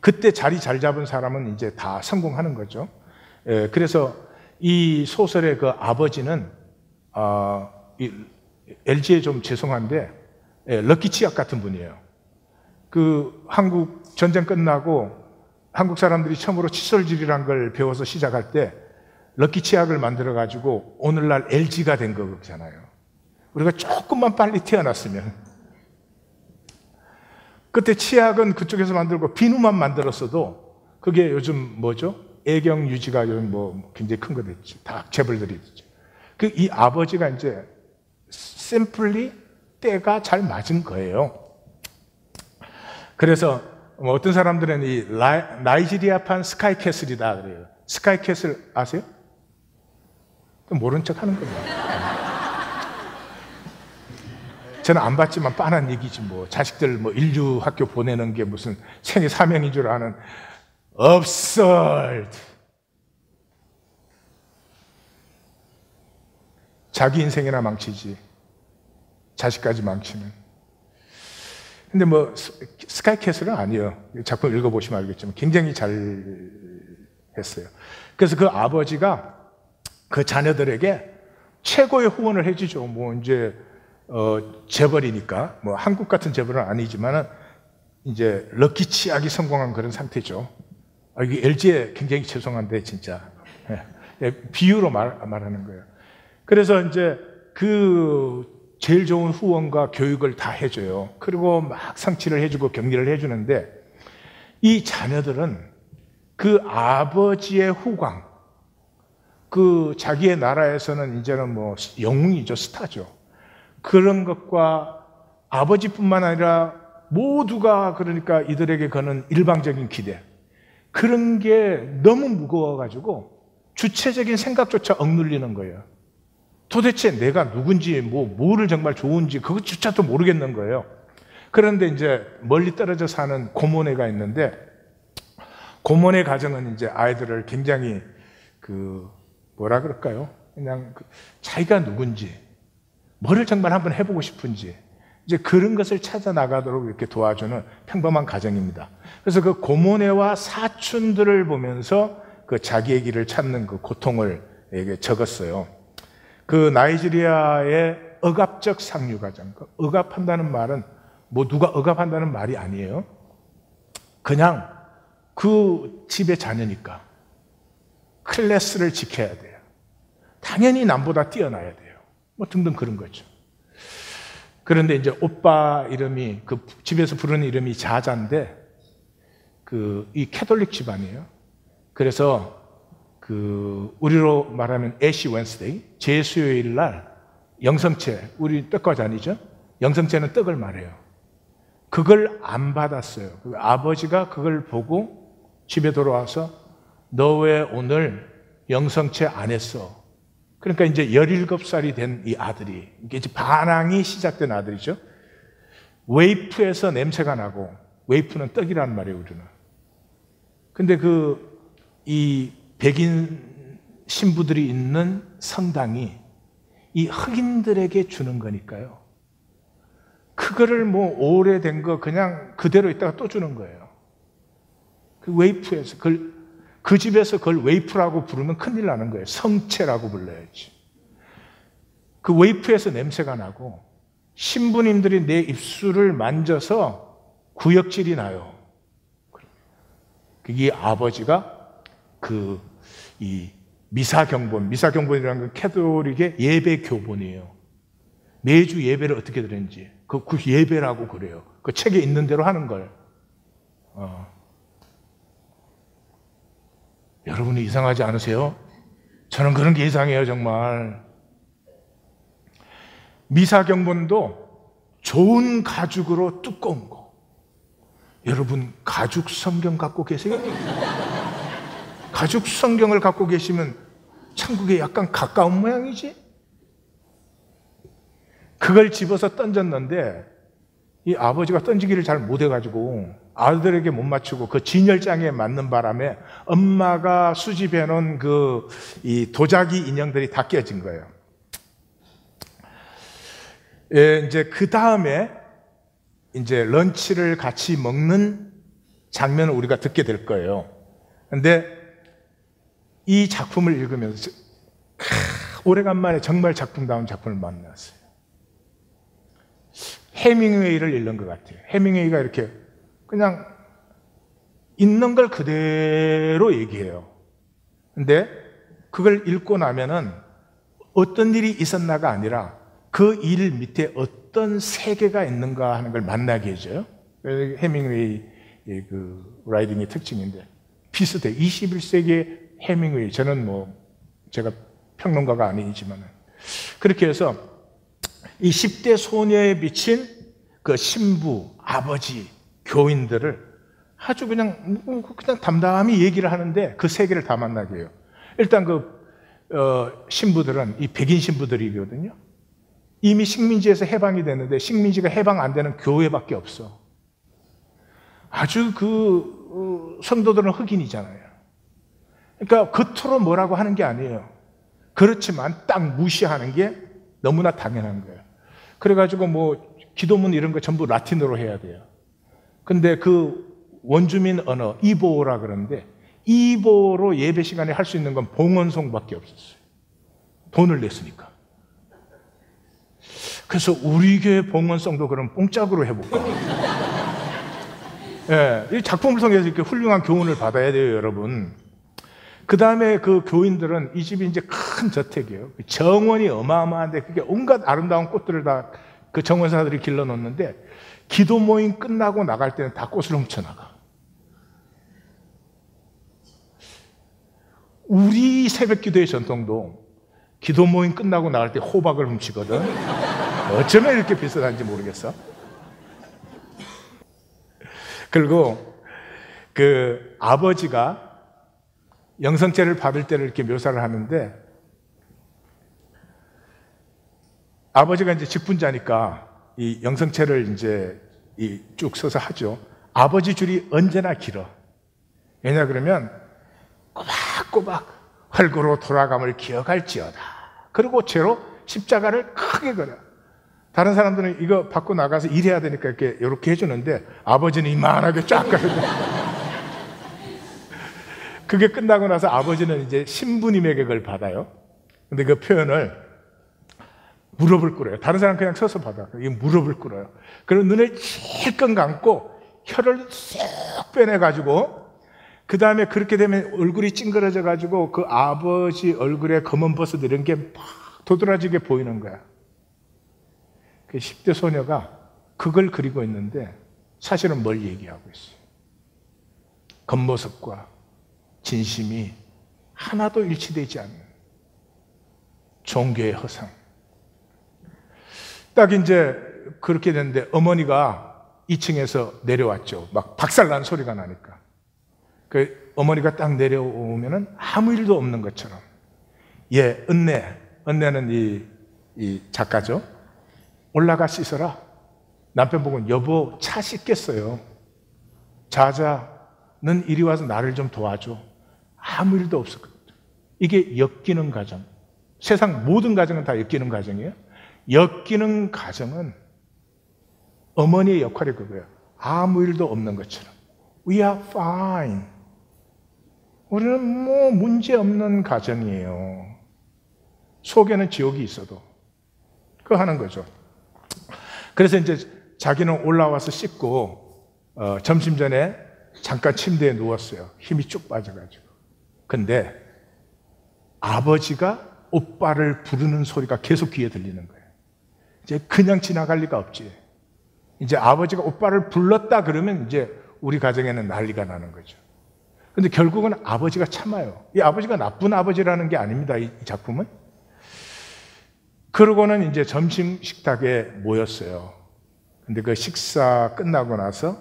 [SPEAKER 1] 그때 자리 잘 잡은 사람은 이제 다 성공하는 거죠. 그래서 이 소설의 그 아버지는 LG에 좀 죄송한데 럭키 치약 같은 분이에요. 그 한국 전쟁 끝나고 한국 사람들이 처음으로 칫솔질이란 걸 배워서 시작할 때 럭키 치약을 만들어 가지고 오늘날 LG가 된 거잖아요. 우리가 조금만 빨리 태어났으면 그때 치약은 그쪽에서 만들고 비누만 만들었어도 그게 요즘 뭐죠? 애경 유지가 요즘 뭐 굉장히 큰 거 됐지. 다 재벌들이 됐죠. 그 이 아버지가 이제 심플리 때가 잘 맞은 거예요. 그래서 어떤 사람들은 이 나이지리아판 스카이캐슬이다 그래요. 스카이캐슬 아세요? 모른 척 하는 거예요. 저는 안 봤지만 뻔한 얘기지 뭐. 자식들 뭐 인류 학교 보내는 게 무슨 생애 사명인 줄 아는 absurd. 자기 인생이나 망치지 자식까지 망치는. 근데 뭐 스카이캐슬은 아니에요. 작품 읽어보시면 알겠지만 굉장히 잘 했어요. 그래서 그 아버지가 그 자녀들에게 최고의 후원을 해주죠. 뭐 이제 재벌이니까 뭐 한국 같은 재벌은 아니지만은 이제 럭키 치약이 성공한 그런 상태죠. 이게 LG에 굉장히 죄송한데 진짜 비유로 말하는 거예요. 그래서 이제 그 제일 좋은 후원과 교육을 다 해줘요. 그리고 막 성취를 해주고 격려를 해주는데 이 자녀들은 그 아버지의 후광, 그 자기의 나라에서는 이제는 뭐 영웅이죠, 스타죠. 그런 것과 아버지뿐만 아니라 모두가 그러니까 이들에게 거는 일방적인 기대, 그런 게 너무 무거워가지고 주체적인 생각조차 억눌리는 거예요. 도대체 내가 누군지, 뭐를 정말 좋은지 그것조차도 모르겠는 거예요. 그런데 이제 멀리 떨어져 사는 고모네가 있는데, 고모네 가정은 이제 아이들을 굉장히 뭐라 그럴까요? 그냥 자기가 누군지, 뭐를 정말 한번 해보고 싶은지, 이제 그런 것을 찾아 나가도록 이렇게 도와주는 평범한 가정입니다. 그래서 그 고모네와 사촌들을 보면서 그 자기의 길을 찾는 그 고통을 적었어요. 그 나이지리아의 억압적 상류 가정, 억압한다는 말은 뭐 누가 억압한다는 말이 아니에요. 그냥 그 집의 자녀니까 클래스를 지켜야 돼요. 당연히 남보다 뛰어나야 돼요. 뭐 등등 그런 거죠. 그런데 이제 오빠 이름이 그 집에서 부르는 이름이 자자인데 이 캐톨릭 집안이에요. 그래서 우리로 말하면 애쉬 웬스데이, 제수요일 날 영성체, 우리 떡과자니죠? 영성체는 떡을 말해요. 그걸 안 받았어요. 아버지가 그걸 보고 집에 돌아와서 너 왜 오늘 영성체 안 했어? 그러니까 이제 17살이 된 이 아들이, 이게 이제 반항이 시작된 아들이죠. 웨이프에서 냄새가 나고, 웨이프는 떡이라는 말이에요, 우리는. 근데 이 백인 신부들이 있는 성당이 이 흑인들에게 주는 거니까요. 그거를 뭐 오래된 거 그냥 그대로 있다가 또 주는 거예요. 그 웨이프에서 그 집에서 그걸 웨이프라고 부르면 큰일 나는 거예요. 성체라고 불러야지. 그 웨이프에서 냄새가 나고 신부님들이 내 입술을 만져서 구역질이 나요. 이 아버지가 이 미사경본이라는 건 캐톨릭의 예배 교본이에요. 매주 예배를 어떻게 드렸는지 그 예배라고 그래요. 그 책에 있는 대로 하는 걸. 여러분이 이상하지 않으세요? 저는 그런 게 이상해요, 정말. 미사경본도 좋은 가죽으로 두꺼운 거. 여러분 가죽 성경 갖고 계세요? 가죽 성경을 갖고 계시면 천국에 약간 가까운 모양이지? 그걸 집어서 던졌는데 이 아버지가 던지기를 잘 못해가지고 아들에게 못 맞추고 그 진열장에 맞는 바람에 엄마가 수집해 놓은 이 도자기 인형들이 다 깨진 거예요. 이제 그 다음에 이제 런치를 같이 먹는 장면을 우리가 듣게 될 거예요. 근데 이 작품을 읽으면서 오래간만에 정말 작품다운 작품을 만났어요. 해밍웨이를 읽는 것 같아요. 해밍웨이가 이렇게 그냥 있는 걸 그대로 얘기해요. 근데 그걸 읽고 나면은 어떤 일이 있었나가 아니라 그 일 밑에 어떤 세계가 있는가 하는 걸 만나게 해줘요. 해밍웨이 그 라이팅의 특징인데 비슷해. 21세기의 해밍웨이. 저는 제가 평론가가 아니지만 그렇게 해서 이 10대 소녀에 비친 그 신부, 아버지, 교인들을 아주 그냥 담담히 얘기를 하는데 그 세계를 다 만나게 해요. 일단 신부들은 이 백인 신부들이거든요. 이미 식민지에서 해방이 됐는데 식민지가 해방 안 되는 교회밖에 없어. 아주 성도들은 흑인이잖아요. 그러니까 겉으로 뭐라고 하는 게 아니에요. 그렇지만 딱 무시하는 게 너무나 당연한 거예요. 그래가지고 기도문 이런 거 전부 라틴어로 해야 돼요. 근데 그 원주민 언어, 이보라 그러는데 이보로 예배 시간에 할 수 있는 건 봉헌송밖에 없었어요. 돈을 냈으니까. 그래서 우리 교회 봉헌송도 그럼 공짜로 해볼까? 예, 이 작품을 통해서 이렇게 훌륭한 교훈을 받아야 돼요, 여러분. 그 다음에 그 교인들은 이 집이 이제 큰 저택이에요. 정원이 어마어마한데 그게 온갖 아름다운 꽃들을 다 그 정원사들이 길러 놓는데 기도 모임 끝나고 나갈 때는 다 꽃을 훔쳐나가. 우리 새벽 기도의 전통도 기도 모임 끝나고 나갈 때 호박을 훔치거든. 어쩌면 이렇게 비슷한지 모르겠어. 그리고 그 아버지가 영성죄를 받을 때를 이렇게 묘사를 하는데 아버지가 이제 직분자니까 이 영성죄를 이제 쭉 써서 하죠. 아버지 줄이 언제나 길어. 왜냐 그러면 꼬박꼬박 헐고로 돌아감을 기억할지어다. 그리고 죄로 십자가를 크게 걸어. 다른 사람들은 이거 받고 나가서 일해야 되니까 이렇게 해주는데 아버지는 이만하게 쫙 걸어. 그게 끝나고 나서 아버지는 이제 신부님에게 그걸 받아요. 근데 그 표현을 무릎을 꿇어요. 다른 사람 그냥 서서 받아. 이 무릎을 꿇어요. 그리고 눈을 실컷 감고 혀를 쏙 빼내가지고 그 다음에 그렇게 되면 얼굴이 찡그러져가지고 그 아버지 얼굴에 검은 버섯 이런 게 막 도드라지게 보이는 거야. 그 10대 소녀가 그걸 그리고 있는데 사실은 뭘 얘기하고 있어요? 겉모습과 진심이 하나도 일치되지 않는 종교의 허상. 딱 이제 그렇게 됐는데 어머니가 2층에서 내려왔죠. 막 박살난 소리가 나니까. 그 어머니가 딱 내려오면은 아무 일도 없는 것처럼. 은혜는 이 작가죠. 올라가 씻어라. 남편 보고 여보 차 씻겠어요. 자자는 이리 와서 나를 좀 도와줘. 아무 일도 없었거든요. 이게 엮이는 가정. 세상 모든 가정은 다 엮이는 가정이에요. 엮이는 가정은 어머니의 역할이 그거예요. 아무 일도 없는 것처럼. We are fine. 우리는 문제 없는 가정이에요. 속에는 지옥이 있어도. 그거 하는 거죠. 그래서 이제 자기는 올라와서 씻고 점심 전에 잠깐 침대에 누웠어요. 힘이 쭉 빠져가지고. 근데 아버지가 오빠를 부르는 소리가 계속 귀에 들리는 거예요. 이제 그냥 지나갈 리가 없지. 이제 아버지가 오빠를 불렀다 그러면 이제 우리 가정에는 난리가 나는 거죠. 근데 결국은 아버지가 참아요. 이 아버지가 나쁜 아버지라는 게 아닙니다. 이 작품은. 그러고는 이제 점심 식탁에 모였어요. 근데 그 식사 끝나고 나서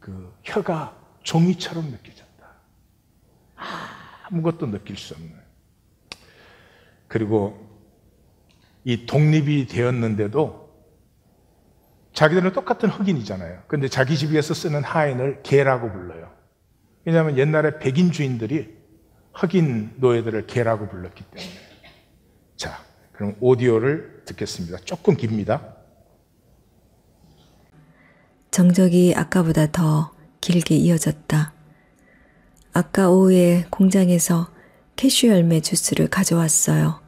[SPEAKER 1] 그 혀가 종이처럼 느껴졌다. 아무것도 느낄 수 없는. 그리고 이 독립이 되었는데도 자기들은 똑같은 흑인이잖아요. 근데 자기 집 위에서 쓰는 하인을 개라고 불러요. 왜냐하면 옛날에 백인 주인들이 흑인 노예들을 개라고 불렀기 때문에. 자, 그럼 오디오를 듣겠습니다. 조금 깁니다.
[SPEAKER 2] 정적이 아까보다 더 길게 이어졌다. 아까 오후에 공장에서 캐슈 열매 주스를 가져왔어요.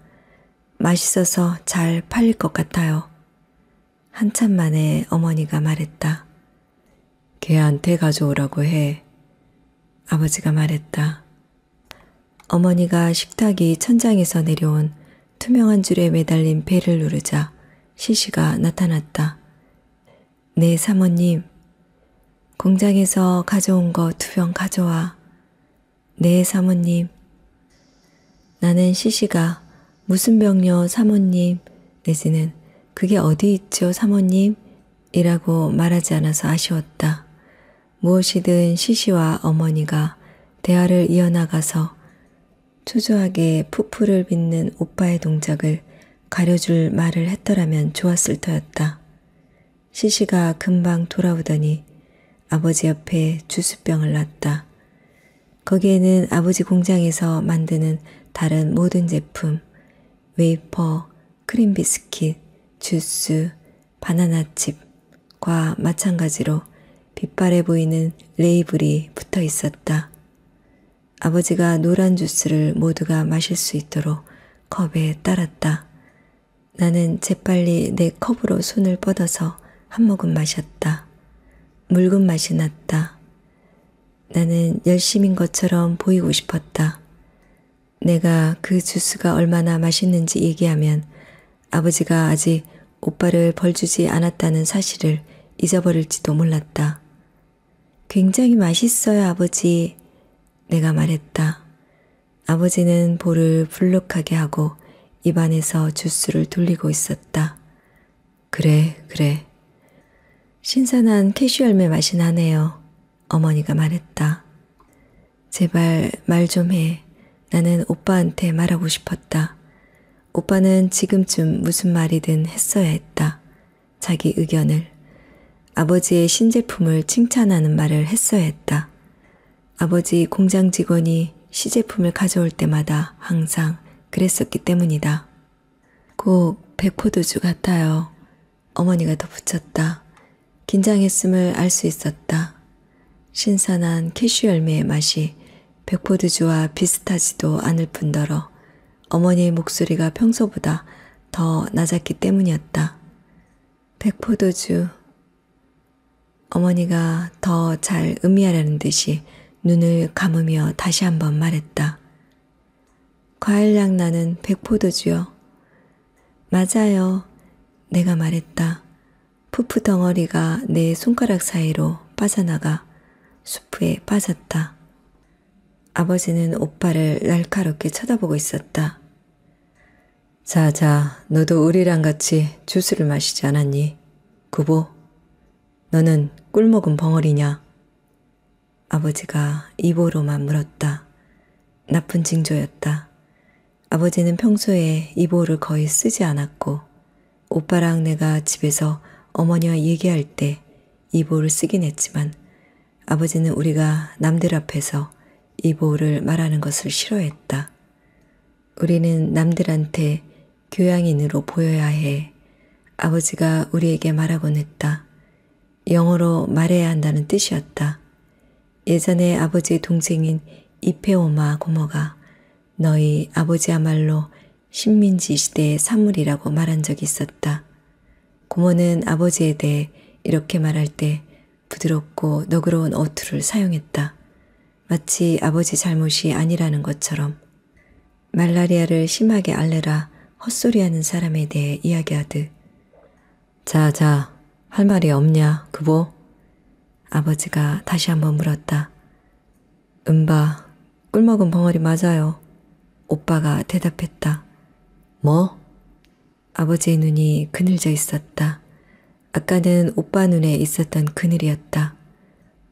[SPEAKER 2] 맛있어서 잘 팔릴 것 같아요. 한참 만에 어머니가 말했다. 걔한테 가져오라고 해. 아버지가 말했다. 어머니가 식탁이 천장에서 내려온 투명한 줄에 매달린 벨을 누르자 시시가 나타났다. 네, 사모님. 공장에서 가져온 거 2병 가져와. 네, 사모님. 나는 시시가 무슨 병요, 사모님, 내지는 그게 어디 있죠, 사모님? 이라고 말하지 않아서 아쉬웠다. 무엇이든 시시와 어머니가 대화를 이어나가서 초조하게 푸푸를 빚는 오빠의 동작을 가려줄 말을 했더라면 좋았을 터였다. 시시가 금방 돌아오더니 아버지 옆에 주스병을 놨다. 거기에는 아버지 공장에서 만드는 다른 모든 제품, 웨이퍼, 크림 비스킷, 주스, 바나나칩과 마찬가지로 빛바래 보이는 레이블이 붙어 있었다. 아버지가 노란 주스를 모두가 마실 수 있도록 컵에 따랐다. 나는 재빨리 내 컵으로 손을 뻗어서 한 모금 마셨다. 묽은 맛이 났다. 나는 열심인 것처럼 보이고 싶었다. 내가 그 주스가 얼마나 맛있는지 얘기하면 아버지가 아직 오빠를 벌주지 않았다는 사실을 잊어버릴지도 몰랐다. 굉장히 맛있어요, 아버지. 내가 말했다. 아버지는 볼을 불룩하게 하고 입안에서 주스를 돌리고 있었다. 그래, 그래. 신선한 캐슈 열매 맛이 나네요. 어머니가 말했다. 제발 말 좀 해. 나는 오빠한테 말하고 싶었다. 오빠는 지금쯤 무슨 말이든 했어야 했다. 자기 의견을. 아버지의 신제품을 칭찬하는 말을 했어야 했다. 아버지 공장 직원이 시제품을 가져올 때마다 항상 그랬었기 때문이다. 꼭 백포도주 같아요. 어머니가 덧붙였다. 긴장했음을 알 수 있었다. 신선한 캐슈 열매의 맛이 백포도주와 비슷하지도 않을 뿐더러 어머니의 목소리가 평소보다 더 낮았기 때문이었다. 백포도주. 어머니가 더 잘 음미하려는 듯이 눈을 감으며 다시 한번 말했다. 과일향 나는 백포도주요. 맞아요. 내가 말했다. 푸푸 덩어리가 내 손가락 사이로 빠져나가 수프에 빠졌다. 아버지는 오빠를 날카롭게 쳐다보고 있었다. 자, 너도 우리랑 같이 주스를 마시지 않았니? 구보, 너는 꿀 먹은 벙어리냐? 아버지가 입으로만 물었다. 나쁜 징조였다. 아버지는 평소에 입오를 거의 쓰지 않았고 오빠랑 내가 집에서 어머니와 얘기할 때 입오를 쓰긴 했지만 아버지는 우리가 남들 앞에서 입오를 말하는 것을 싫어했다. 우리는 남들한테 교양인으로 보여야 해. 아버지가 우리에게 말하곤 했다. 영어로 말해야 한다는 뜻이었다. 예전에 아버지의 동생인 이페오마 고모가 너희 아버지야말로 식민지 시대의 사물이라고 말한 적이 있었다. 고모는 아버지에 대해 이렇게 말할 때 부드럽고 너그러운 어투를 사용했다. 마치 아버지 잘못이 아니라는 것처럼 말라리아를 심하게 앓느라 헛소리하는 사람에 대해 이야기하듯. 자, 할 말이 없냐, 그보? 아버지가 다시 한번 물었다. 은바, 꿀 먹은 벙어리 맞아요. 오빠가 대답했다. 뭐? 아버지의 눈이 그늘져 있었다. 아까는 오빠 눈에 있었던 그늘이었다.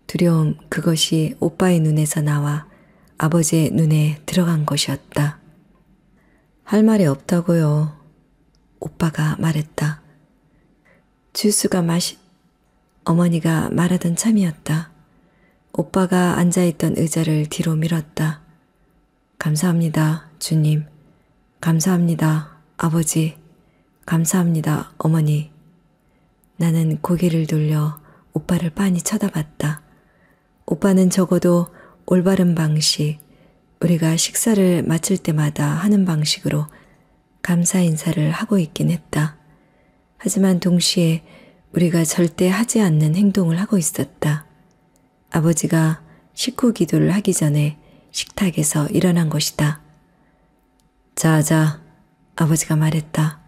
[SPEAKER 2] 두려움, 그것이 오빠의 눈에서 나와 아버지의 눈에 들어간 것이었다. 할 말이 없다고요. 오빠가 말했다. 주스가 어머니가 말하던 참이었다. 오빠가 앉아있던 의자를 뒤로 밀었다. 감사합니다, 주님. 감사합니다, 아버지. 감사합니다, 어머니. 나는 고개를 돌려 오빠를 빤히 쳐다봤다. 오빠는 적어도 올바른 방식, 우리가 식사를 마칠 때마다 하는 방식으로 감사 인사를 하고 있긴 했다. 하지만 동시에 우리가 절대 하지 않는 행동을 하고 있었다. 아버지가 식후 기도를 하기 전에 식탁에서 일어난 것이다. 자자, 아버지가 말했다.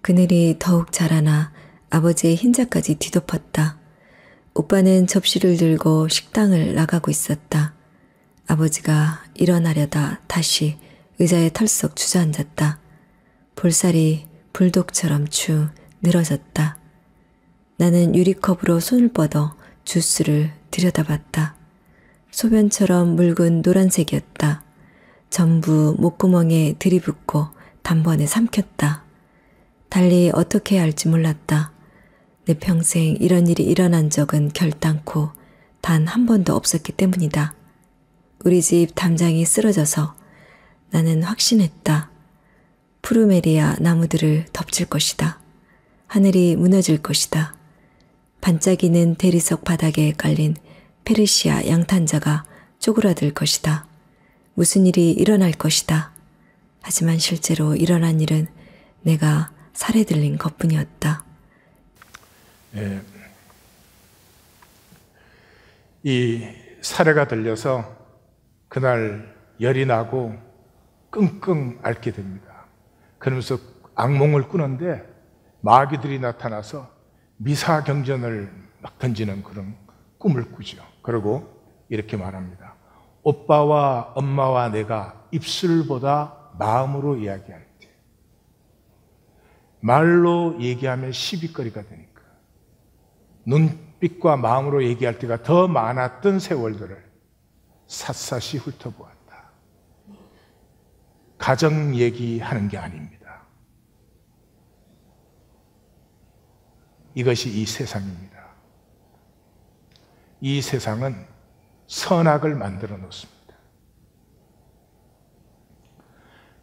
[SPEAKER 2] 그늘이 더욱 자라나 아버지의 흰자까지 뒤덮었다. 오빠는 접시를 들고 식당을 나가고 있었다. 아버지가 일어나려다 다시 의자에 털썩 주저앉았다. 볼살이 불독처럼 축 늘어졌다. 나는 유리컵으로 손을 뻗어 주스를 들여다봤다. 소변처럼 묽은 노란색이었다. 전부 목구멍에 들이붓고 단번에 삼켰다. 달리 어떻게 해야 할지 몰랐다. 내 평생 이런 일이 일어난 적은 결단코 단 한 번도 없었기 때문이다. 우리 집 담장이 쓰러져서 나는 확신했다. 프루메리아 나무들을 덮칠 것이다. 하늘이 무너질 것이다. 반짝이는 대리석 바닥에 깔린 페르시아 양탄자가 쪼그라들 것이다. 무슨 일이 일어날 것이다. 하지만 실제로 일어난 일은 내가 살해 들린 것뿐이었다.
[SPEAKER 1] 이 살해가 들려서 그날 열이 나고 끙끙 앓게 됩니다. 그러면서 악몽을 꾸는데 마귀들이 나타나서 미사경전을 막 던지는 그런 꿈을 꾸죠. 그리고 이렇게 말합니다. 오빠와 엄마와 내가 입술보다 마음으로 이야기할 때, 말로 얘기하면 시비거리가 되니까 눈빛과 마음으로 얘기할 때가 더 많았던 세월들을 샅샅이 훑어보았다. 가정 얘기하는 게 아닙니다. 이것이 이 세상입니다. 이 세상은 선악을 만들어 놓습니다.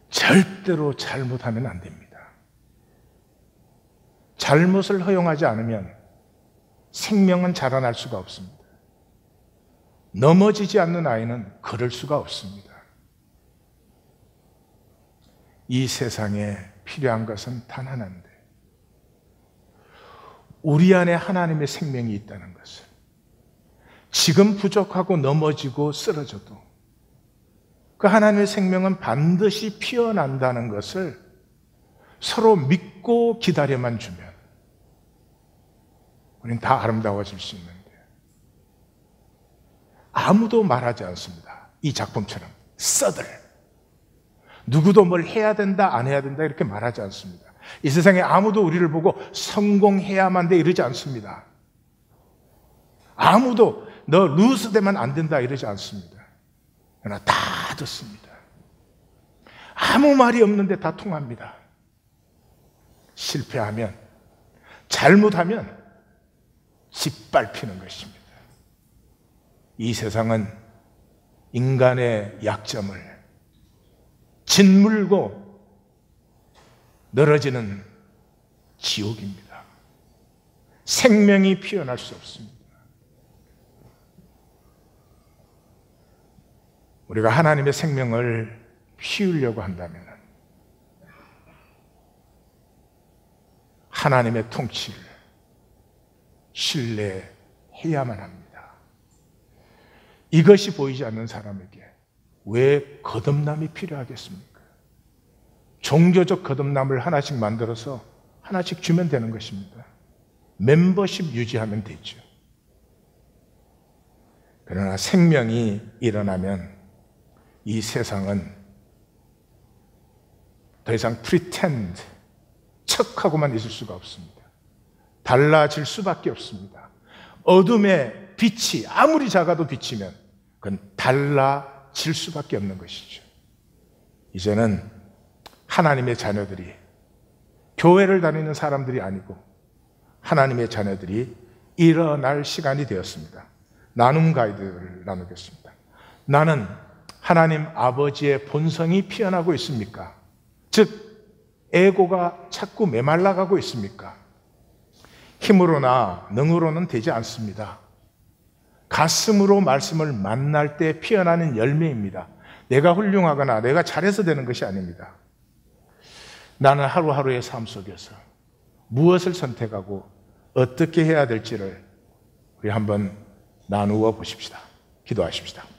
[SPEAKER 1] 절대로 잘못하면 안 됩니다. 잘못을 허용하지 않으면 생명은 자라날 수가 없습니다. 넘어지지 않는 아이는 걸을 수가 없습니다. 이 세상에 필요한 것은 단 하나인데, 우리 안에 하나님의 생명이 있다는 것을, 지금 부족하고 넘어지고 쓰러져도 그 하나님의 생명은 반드시 피어난다는 것을 서로 믿고 기다려만 주면 우리는 다 아름다워질 수 있는데, 아무도 말하지 않습니다. 이 작품처럼 써들 누구도 뭘 해야 된다 안 해야 된다 이렇게 말하지 않습니다. 이 세상에 아무도 우리를 보고 성공해야만 돼 이러지 않습니다. 아무도 너 루스 되면 안 된다 이러지 않습니다. 그러나 다 듣습니다. 아무 말이 없는데 다 통합니다. 실패하면, 잘못하면 짓밟히는 것입니다. 이 세상은 인간의 약점을 짓물고 늘어지는 지옥입니다. 생명이 피어날 수 없습니다. 우리가 하나님의 생명을 피우려고 한다면 하나님의 통치를 신뢰해야만 합니다. 이것이 보이지 않는 사람에게 왜 거듭남이 필요하겠습니까? 종교적 거듭남을 하나씩 만들어서 하나씩 주면 되는 것입니다. 멤버십 유지하면 되죠. 그러나 생명이 일어나면 이 세상은 더 이상 pretend, 척하고만 있을 수가 없습니다. 달라질 수밖에 없습니다. 어둠의 빛이 아무리 작아도 비치면 그건 달라질 수밖에 없는 것이죠. 이제는 하나님의 자녀들이, 교회를 다니는 사람들이 아니고 하나님의 자녀들이 일어날 시간이 되었습니다. 나눔 가이드를 나누겠습니다. 나는 하나님 아버지의 본성이 피어나고 있습니까? 즉, 에고가 자꾸 메말라가고 있습니까? 힘으로나 능으로는 되지 않습니다. 가슴으로 말씀을 만날 때 피어나는 열매입니다. 내가 훌륭하거나 내가 잘해서 되는 것이 아닙니다. 나는 하루하루의 삶 속에서 무엇을 선택하고 어떻게 해야 될지를 우리 한번 나누어 보십시다. 기도하십시다.